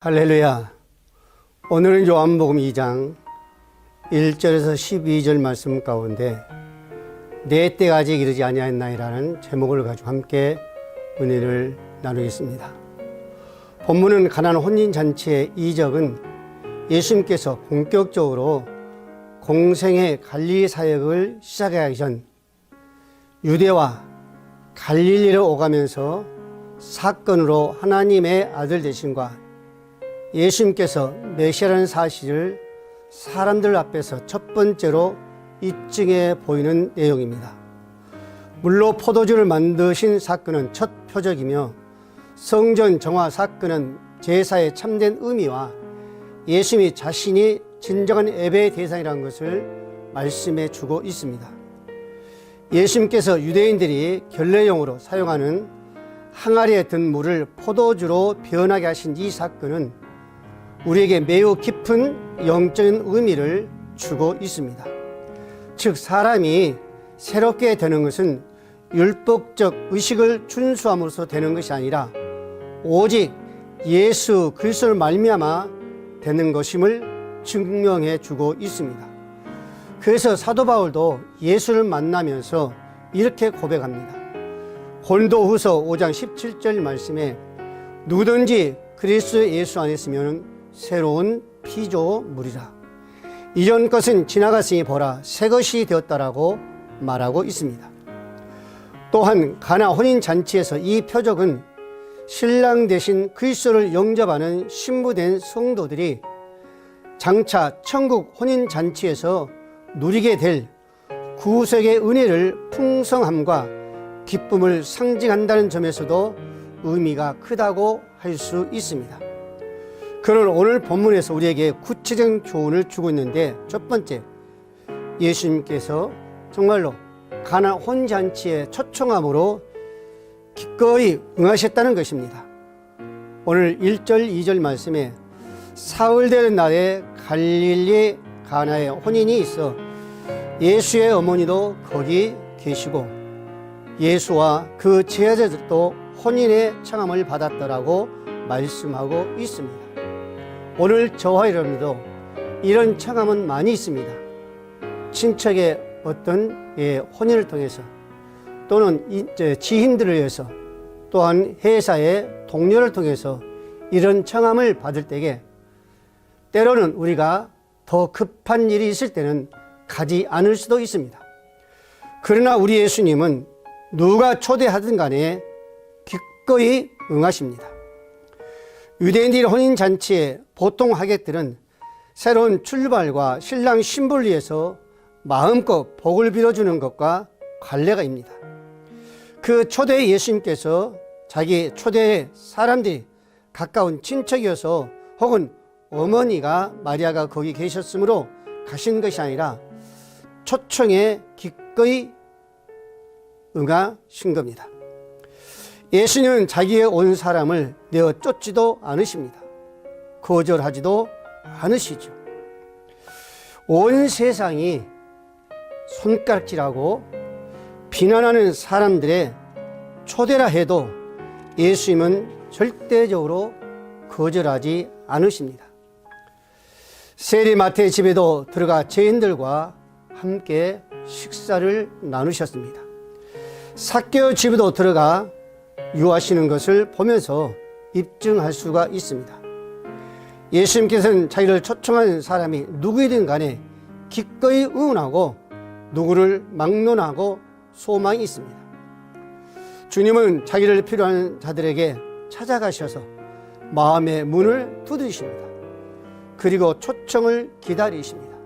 할렐루야. 오늘은 요한복음 2장 1절에서 12절 말씀 가운데 내 때가 아직 이르지 아니하였나이라는 제목을 가지고 함께 은혜를 나누겠습니다. 본문은 가나안 혼인잔치의 이적은 예수님께서 본격적으로 공생의 갈릴리 사역을 시작하기 전 유대와 갈릴리를 오가면서 사건으로 하나님의 아들 되심과 예수님께서 메시아라는 사실을 사람들 앞에서 첫 번째로 입증해 보이는 내용입니다. 물로 포도주를 만드신 사건은 첫 표적이며 성전 정화 사건은 제사의 참된 의미와 예수님이 자신이 진정한 예배의 대상이라는 것을 말씀해 주고 있습니다. 예수님께서 유대인들이 결례용으로 사용하는 항아리에 든 물을 포도주로 변하게 하신 이 사건은 우리에게 매우 깊은 영적인 의미를 주고 있습니다. 즉 사람이 새롭게 되는 것은 율법적 의식을 준수함으로써 되는 것이 아니라 오직 예수 그리스도를 말미암아 되는 것임을 증명해 주고 있습니다. 그래서 사도 바울도 예수를 만나면서 이렇게 고백합니다. 고린도후서 5장 17절 말씀에 누구든지 그리스도 예수 안에 있으면 새로운 피조물이라. 이전 것은 지나갔으니 보라 새 것이 되었다라고 말하고 있습니다. 또한 가나 혼인잔치에서 이 표적은 신랑 대신 그리스도를 영접하는 신부된 성도들이 장차 천국 혼인잔치에서 누리게 될 구속의 은혜를 풍성함과 기쁨을 상징한다는 점에서도 의미가 크다고 할 수 있습니다. 그는 오늘 본문에서 우리에게 구체적인 교훈을 주고 있는데 첫 번째, 예수님께서 정말로 가나 혼인잔치의 초청함으로 기꺼이 응하셨다는 것입니다. 오늘 1절 2절 말씀에 사흘 되는 날에 갈릴리 가나에 혼인이 있어 예수의 어머니도 거기 계시고 예수와 그 제자들도 혼인의 청함을 받았더라고 말씀하고 있습니다. 오늘 저와 여러분도 이런 청함은 많이 있습니다. 친척의 어떤 혼인을 통해서 또는 지인들을 위해서 또한 회사의 동료를 통해서 이런 청함을 받을 때에 때로는 우리가 더 급한 일이 있을 때는 가지 않을 수도 있습니다. 그러나 우리 예수님은 누가 초대하든 간에 기꺼이 응하십니다. 유대인들의 혼인잔치에 보통 하객들은 새로운 출발과 신랑 신부를 위해서 마음껏 복을 빌어주는 것과 관례가입니다. 그 초대에 예수님께서 자기 초대의 사람들이 가까운 친척이어서 혹은 어머니가 마리아가 거기 계셨으므로 가신 것이 아니라 초청에 기꺼이 응하신 겁니다. 예수님은 자기의 온 사람을 내어 쫓지도 않으십니다. 거절하지도 않으시죠. 온 세상이 손가락질하고 비난하는 사람들의 초대라 해도 예수님은 절대적으로 거절하지 않으십니다. 세리마태의 집에도 들어가 죄인들과 함께 식사를 나누셨습니다. 삭개오 집에도 들어가 유하시는 것을 보면서 입증할 수가 있습니다. 예수님께서는 자기를 초청한 사람이 누구이든 간에 기꺼이 응원하고 누구를 막론하고 소망이 있습니다. 주님은 자기를 필요한 자들에게 찾아가셔서 마음의 문을 두드리십니다. 그리고 초청을 기다리십니다.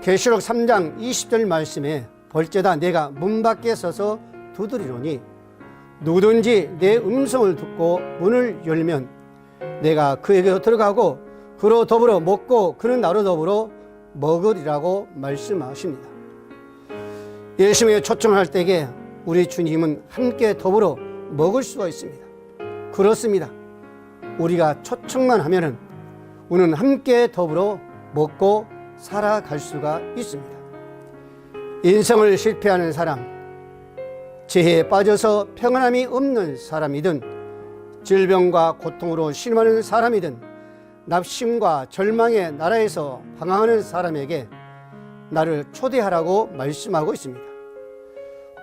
계시록 3장 20절 말씀에 볼지어다 내가 문 밖에 서서 두드리노니 누구든지 내 음성을 듣고 문을 열면 내가 그에게로 들어가고 그로 더불어 먹고 그는 나로 더불어 먹으리라고 말씀하십니다. 예수님의 초청할 때에 우리 주님은 함께 더불어 먹을 수가 있습니다. 그렇습니다. 우리가 초청만 하면은 우리는 함께 더불어 먹고 살아갈 수가 있습니다. 인생을 실패하는 사람, 재해에 빠져서 평안함이 없는 사람이든 질병과 고통으로 신음하는 사람이든 낙심과 절망의 나라에서 방황하는 사람에게 나를 초대하라고 말씀하고 있습니다.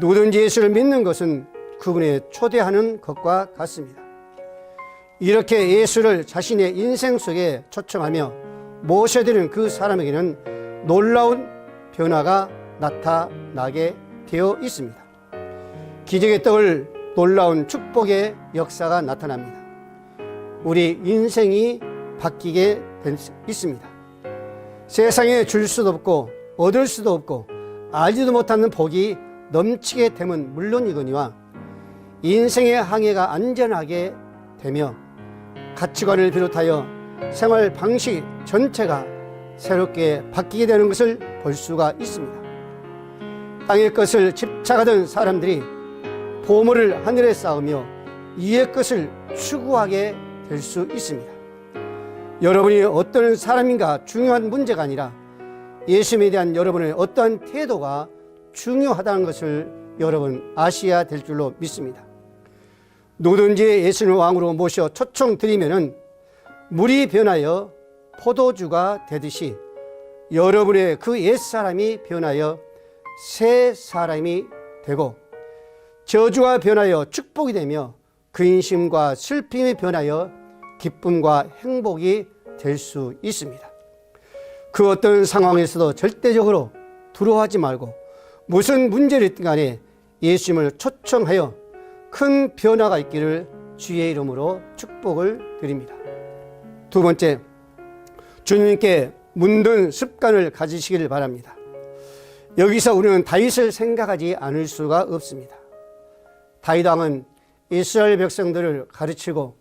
누구든지 예수를 믿는 것은 그분의 초대하는 것과 같습니다. 이렇게 예수를 자신의 인생 속에 초청하며 모셔드리는 그 사람에게는 놀라운 변화가 나타나게 되어 있습니다. 기적의 떡을 놀라운 축복의 역사가 나타납니다. 우리 인생이 바뀌게 있습니다. 세상에 줄 수도 없고 얻을 수도 없고 알지도 못하는 복이 넘치게 되면 물론이거니와 인생의 항해가 안전하게 되며 가치관을 비롯하여 생활 방식 전체가 새롭게 바뀌게 되는 것을 볼 수가 있습니다. 땅의 것을 집착하던 사람들이 보물을 하늘에 쌓으며 이의 것을 추구하게 될 수 있습니다. 여러분이 어떤 사람인가 중요한 문제가 아니라 예수님에 대한 여러분의 어떠한 태도가 중요하다는 것을 여러분 아셔야 될 줄로 믿습니다. 누구든지 예수님을 왕으로 모셔 초청드리면은 물이 변하여 포도주가 되듯이 여러분의 그 옛사람이 변하여 새 사람이 되고 저주가 변하여 축복이 되며 근심과 슬픔이 변하여 기쁨과 행복이 될 수 있습니다. 그 어떤 상황에서도 절대적으로 두려워하지 말고 무슨 문제를 있든 간에 예수님을 초청하여 큰 변화가 있기를 주의 이름으로 축복을 드립니다. 두 번째, 주님께 묻는 습관을 가지시기를 바랍니다. 여기서 우리는 다윗을 생각하지 않을 수가 없습니다. 다윗 왕은 이스라엘 백성들을 가르치고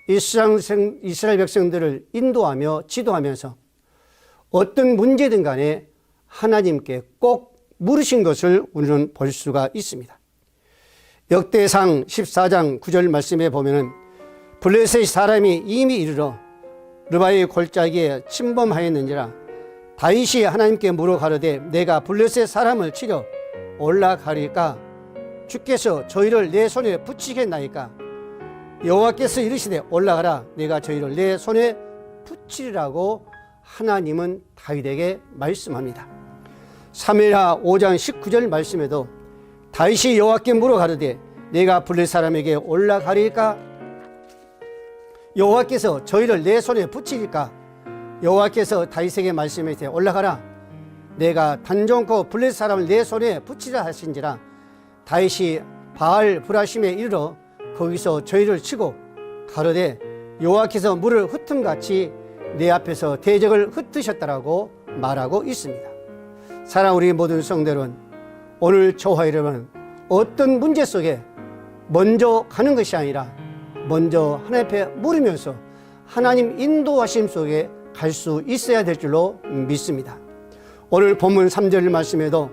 이스라엘 백성들을 인도하며 지도하면서 어떤 문제든 간에 하나님께 꼭 물으신 것을 우리는 볼 수가 있습니다. 역대상 14장 9절 말씀에 보면은 블레셋 사람이 이미 이르러 르바의 골짜기에 침범하였는지라 다윗이 하나님께 물어 가로되 내가 블레셋 사람을 치려 올라가리까 주께서 저희를 내 손에 붙이겠나이까 여호와께서 이르시되 올라가라 내가 저희를 내 손에 붙이리라고 하나님은 다윗에게 말씀합니다. 사무엘하 5장 19절 말씀에도 다윗이 여호와께 물어 가로되 내가 블레셋 사람에게 올라가리까 여호와께서 저희를 내 손에 붙이리까 여호와께서 다윗에게 말씀하시되 올라가라 내가 단종코 블레셋 사람을 내 손에 붙이라 하신지라 다윗이 바알 브라심에 이르러 거기서 저희를 치고 가로되 여호와께서 물을 흩음같이 내 앞에서 대적을 흩으셨다라고 말하고 있습니다. 사랑하는 우리 모든 성도 여러분, 오늘 저와 여러분은 어떤 문제 속에 먼저 가는 것이 아니라 먼저 하나님 앞에 물으면서 하나님 인도하심 속에 갈 수 있어야 될 줄로 믿습니다. 오늘 본문 3절 말씀에도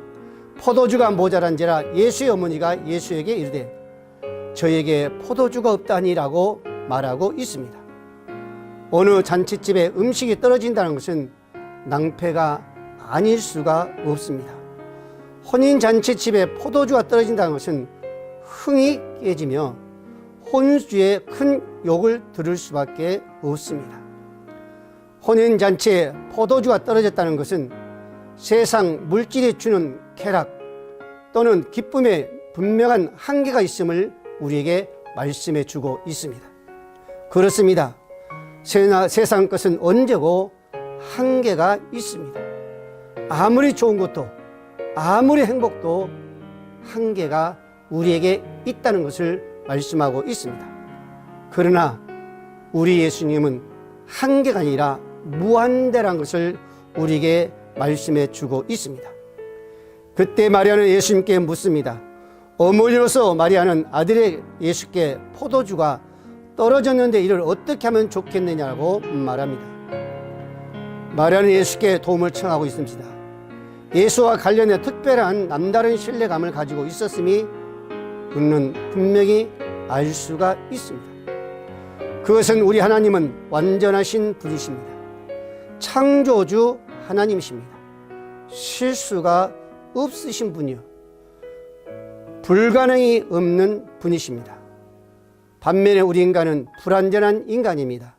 포도주가 모자란지라 예수의 어머니가 예수에게 이르되 저에게 포도주가 없다니라고 말하고 있습니다. 어느 잔치집에 음식이 떨어진다는 것은 낭패가 아닐 수가 없습니다. 혼인잔치집에 포도주가 떨어진다는 것은 흥이 깨지며 혼수에 큰 욕을 들을 수밖에 없습니다. 혼인잔치에 포도주가 떨어졌다는 것은 세상 물질이 주는 쾌락 또는 기쁨에 분명한 한계가 있음을 우리에게 말씀해 주고 있습니다. 그렇습니다. 세상 것은 언제고 한계가 있습니다. 아무리 좋은 것도 아무리 행복도 한계가 우리에게 있다는 것을 말씀하고 있습니다. 그러나 우리 예수님은 한계가 아니라 무한대라는 것을 우리에게 말씀해 주고 있습니다. 그때 마리아는 예수님께 묻습니다. 어머니로서 마리아는 아들의 예수께 포도주가 떨어졌는데 이를 어떻게 하면 좋겠느냐고 말합니다. 마리아는 예수께 도움을 청하고 있습니다. 예수와 관련해 특별한 남다른 신뢰감을 가지고 있었음이 우리는 분명히 알 수가 있습니다. 그것은 우리 하나님은 완전하신 분이십니다. 창조주 하나님이십니다. 실수가 없으신 분이요 불가능이 없는 분이십니다. 반면에 우리 인간은 불완전한 인간입니다.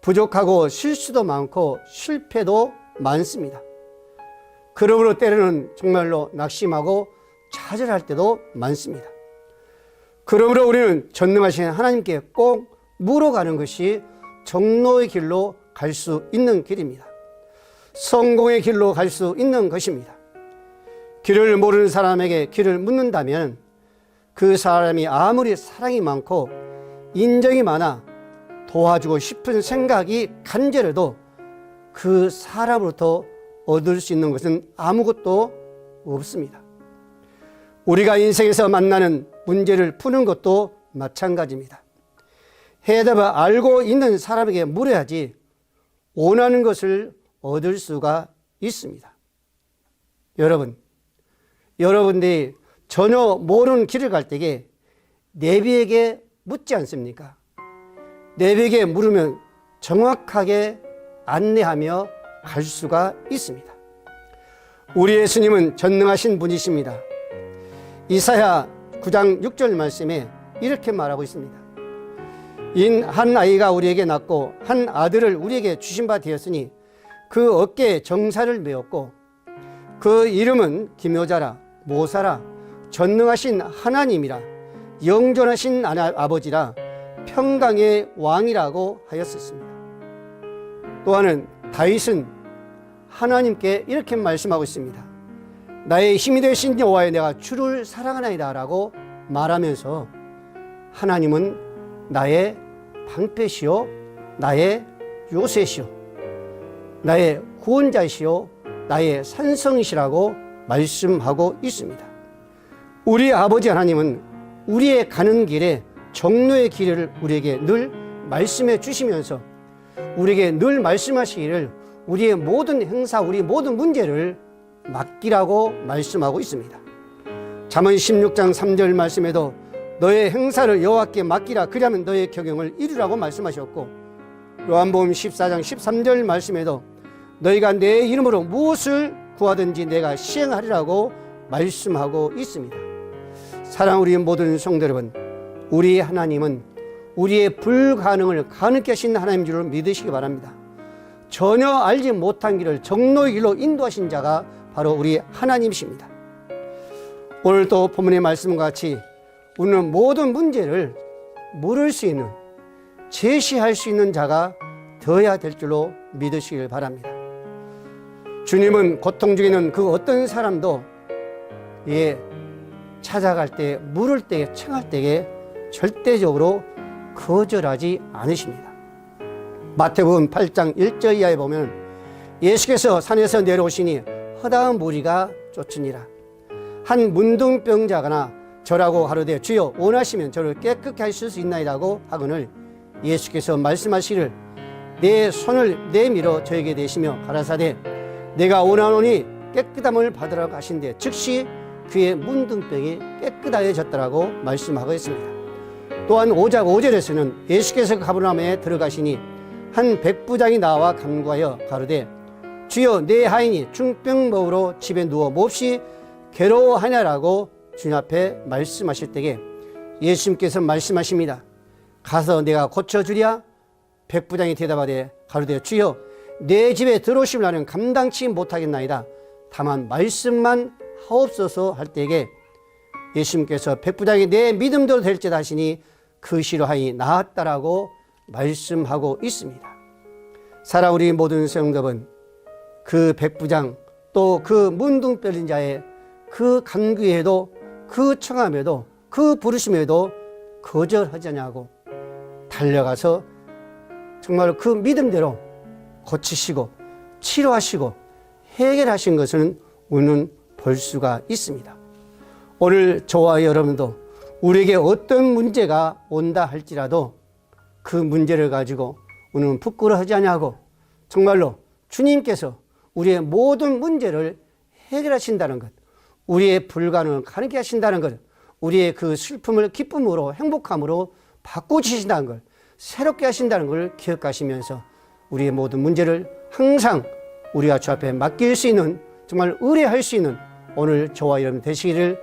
부족하고 실수도 많고 실패도 많습니다. 그러므로 때로는 정말로 낙심하고 좌절할 때도 많습니다. 그러므로 우리는 전능하신 하나님께 꼭 물어가는 것이 정로의 길로 갈 수 있는 길입니다. 성공의 길로 갈 수 있는 것입니다. 길을 모르는 사람에게 길을 묻는다면 그 사람이 아무리 사랑이 많고 인정이 많아 도와주고 싶은 생각이 간절해도 그 사람으로부터 얻을 수 있는 것은 아무것도 없습니다. 우리가 인생에서 만나는 문제를 푸는 것도 마찬가지입니다. 해답을 알고 있는 사람에게 물어야지 원하는 것을 얻을 수가 있습니다. 여러분들이 전혀 모르는 길을 갈 때에 내비에게 묻지 않습니까? 내비에게 물으면 정확하게 안내하며 갈 수가 있습니다. 우리 예수님은 전능하신 분이십니다. 이사야 9장 6절 말씀에 이렇게 말하고 있습니다. 한 아이가 우리에게 낳고 한 아들을 우리에게 주신 바 되었으니 그 어깨에 정사를 메었고 그 이름은 기묘자라 모사라 전능하신 하나님이라 영존하신 아버지라 평강의 왕이라고 하였습니다. 또한 다윗은 하나님께 이렇게 말씀하고 있습니다. 나의 힘이 되신 여호와여 내가 주를 사랑하나이다 라고 말하면서 하나님은 나의 방패시요 나의 요새시요 나의 구원자시요 나의 산성이시라고 말씀하고 있습니다. 우리 아버지 하나님은 우리의 가는 길에 정로의 길을 우리에게 늘 말씀해 주시면서 우리에게 늘 말씀하시기를 우리의 모든 행사, 우리 모든 문제를 맡기라고 말씀하고 있습니다. 잠언 16장 3절 말씀에도 너의 행사를 여호와께 맡기라 그리하면 너의 경영을 이루라고 말씀하셨고 요한복음 14장 13절 말씀에도 너희가 내 이름으로 무엇을 구하든지 내가 시행하리라고 말씀하고 있습니다. 사랑하는 우리 모든 성도 여러분, 우리 하나님은 우리의 불가능을 가능케 하신 하나님인 줄 믿으시기 바랍니다. 전혀 알지 못한 길을 정로의 길로 인도하신 자가 바로 우리 하나님이십니다. 오늘 또 본문의 말씀과 같이 우리는 모든 문제를 물을 수 있는, 제시할 수 있는 자가 되어야 될 줄로 믿으시길 바랍니다. 주님은 고통 중에 있는 그 어떤 사람도 찾아갈 때, 물을 때, 청할 때에 절대적으로 거절하지 않으십니다. 마태복음 8장 1절 이하에 보면 예수께서 산에서 내려오시니 허다한 무리가 쫓으니라. 한 문둥병자가나 저라고 하루되 주여 원하시면 저를 깨끗게 하실 수 있나이라고 하거늘 예수께서 말씀하시기를 내 손을 내밀어 저에게 대시며 가라사대 내가 원하노니 깨끗함을 받으라고 하신대 즉시 그의 문둥병이 깨끗하여졌다라고 말씀하고 있습니다. 또한 5절에서는 예수께서 가버나움에 들어가시니 한 백부장이 나와 간구하여 가로되 주여 내 하인이 중병먹으로 집에 누워 몹시 괴로워하냐라고 주님 앞에 말씀하실 때에 예수님께서 말씀하십니다. 가서 내가 고쳐주랴. 백부장이 대답하되 가로되 주여 내 집에 들어오시면 나는 감당치 못하겠나이다. 다만 말씀만 하옵소서 할 때에 예수님께서 백부장이 내 믿음대로 될지다 하시니 그 시로 하인이 나았다라고 말씀하고 있습니다. 사랑 우리 모든 성도분, 그 백부장 또 그 문둥병인 자의 그 간구에도 그 청함에도 그 부르심에도 거절하지 않냐고 달려가서 정말 그 믿음대로 고치시고 치료하시고 해결하신 것은 우리는 볼 수가 있습니다. 오늘 저와 여러분도 우리에게 어떤 문제가 온다 할지라도 그 문제를 가지고 우리는 부끄러워하지 않냐고 정말로 주님께서 우리의 모든 문제를 해결하신다는 것, 우리의 불가능을 가능케 하신다는 것, 우리의 그 슬픔을 기쁨으로 행복함으로 바꿔주신다는 걸, 새롭게 하신다는 걸 기억하시면서 우리의 모든 문제를 항상 우리가 주 앞에 맡길 수 있는 정말 의뢰할 수 있는 오늘 저와 여러분 되시기를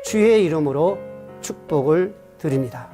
주의 이름으로 축복을 드립니다.